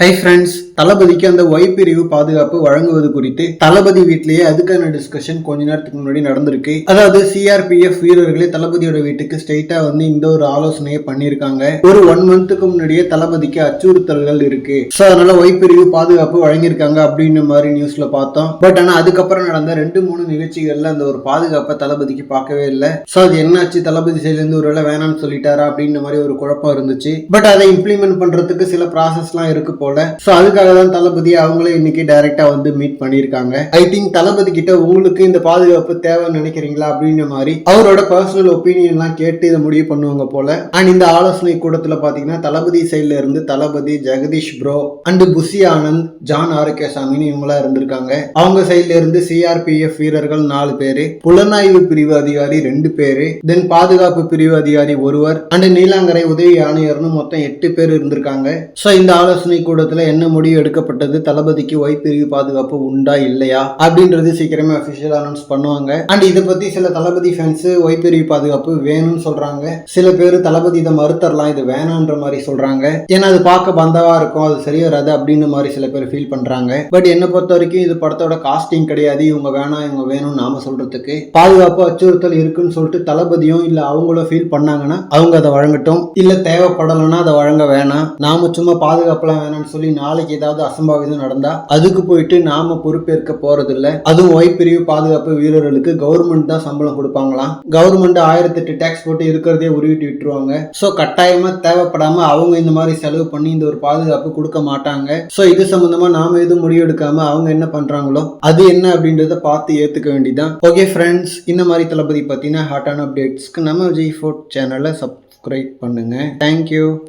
Hi friends, தளபதிக்கு அந்த Y பிரிவு பாதுகாப்பு வழங்குவது குறித்து தளபதி வீட்டிலேயே அதுக்கான டிஸ்கஷன் கொஞ்ச நேரத்துக்கு முன்னாடி நடந்திருக்கு. அதாவது சிஆர்பிஎஃப் வீரர்களே தளபதியோட வீட்டுக்கு ஸ்ட்ரைட்டா வந்து இந்த ஒரு ஆலோசனையை பண்ணியிருக்காங்க. ஒரு 1 மந்த்துக்கு முன்னாடியே தளபதிக்கு அச்சுறுத்தல்கள் இருக்கு, ஸோ அதனால ஒய் பிரிவு பாதுகாப்பு வழங்கியிருக்காங்க அப்படின்னு மாதிரி நியூஸ்ல பார்த்தோம். பட் ஆனா அதுக்கப்புறம் நடந்த 2-3 நிகழ்ச்சிகள்ல அந்த ஒரு பாதுகாப்பை தளபதிக்கு பார்க்கவே இல்லை. ஸோ அது என்னாச்சு, தளபதி சைட்ல இருந்து ஒருவேளை வேணாம்னு சொல்லிட்டாரா அப்படின்ற மாதிரி ஒரு குழப்பம் இருந்துச்சு. பட் அதை இம்ப்ளிமெண்ட் பண்றதுக்கு சில ப்ராசஸ்லாம் இருக்கு போல. சோ அதுக்காக தான் தளபதி அவங்களே இன்னைக்கு டைரக்டா வந்து மீட் பண்ணிருக்காங்க. ஐ திங்க் தளபதி கிட்ட உங்களுக்கு இந்த பாதுகாப்பு தேவைன்னு நினைக்கிறீங்களா அப்படின்ற மாதிரி அவரோட பர்சனல் ஒப்பீனியன் எல்லாம் கேட்டு இதை முடிவு பண்ணுவாங்க போல. அண்ட் இந்த ஆலோசனை கூட்டத்துல பாத்தீங்கன்னா தளபதி சைட்ல இருந்து Thalapathy, Jagadish bro and Bussy Anand, John ஆரோக்கியசாமின்னு இவங்களா இருந்திருக்காங்க. அவங்க சைட்ல இருந்து சிஆர்பிஎஃப் வீரர்கள் 4 பேரு, புலனாய்வு பிரிவு அதிகாரி 2 பேரு, தென் பாதுகாப்பு பிரிவு அதிகாரி 1 அண்ட் நீலாங்கரை உதவி ஆணையர்னு மொத்தம் 8 பேர் இருந்திருக்காங்க. சோ இந்த ஆலோசனை கூட என்ன முடிவு எடுக்கப்பட்டது, தளபதிக்கு ஒய் பிரிவு பாதுகாப்பு உண்டா இல்லையா அப்படின்றது சீக்கிரமே அபிஷியல் அனௌன்ஸ் பண்ணுவாங்க. அண்ட் இதை பத்தி சில தளபதி ஃபேன்ஸ் ஒய் பிரிவு பாதுகாப்பு வேணும்னு சொல்றாங்க. சில பேர் தளபதி இதை மறுத்தரலாம், இது வேணான்ற மாதிரி சொல்றாங்க. ஏன்னா அது பார்க்க பந்தவா இருக்கும், அது சரி வராது அப்படின்னு மாதிரி சில பேர் ஃபீல் பண்றாங்க. பட் என்னை பொறுத்த வரைக்கும் இது படத்தோட காஸ்டிங் கிடையாது. இவங்க வேணாம் இவங்க வேணும்னு நாம சொல்றதுக்கு பாதுகாப்பு அச்சுறுத்தல் இருக்குன்னு சொல்லிட்டு தளபதியும் இல்ல அவங்களும் ஃபீல் பண்ணாங்கன்னா அவங்க அதை வழங்கட்டும். இல்ல தேவைப்படலைன்னா அதை வழங்க வேணாம். நாம சும்மா பாதுகாப்புலாம் வேணாம்னு சொல்லி நாளைக்கு ஏதாவது அசம்பாவிதம் நடந்தா அதுக்கு போயிட்டு நாம பொறுப்பேற்க போறது இல்ல. அதுவும் ஒய் பிரிவு பாதுகாப்பு வீரர்களுக்கு கவர்மெண்ட் தான் சம்பளம் கொடுப்பாங்களாம். கவர்மெண்ட் 1008 டாக்ஸ் போட்டு இருக்கிறதே உருவிட்டு விட்டுருவாங்க. சோ கட்டாயமா தேவைப்படாம அவங்க இந்த மாதிரி செலவு பண்ணி இந்த ஒரு பாதுகாப்பு கொடுக்க மாட்டாங்க. சோ இது சம்பந்தமா நாம எதுவும் முடிவு எடுக்காம அவங்க என்ன பண்றாங்களோ அது என்ன அப்படின்றத பார்த்து ஏத்துக்க வேண்டியதான். ஓகே ஃப்ரெண்ட்ஸ், இந்த மாதிரி தளபதி பத்தின ஹாட்டான அப்டேட்ஸ்க்கு நம்ம விஜய் ஃபோர்ட் சேனலை சப்ஸ்கிரைப் பண்ணுங்க. தேங்க்யூ.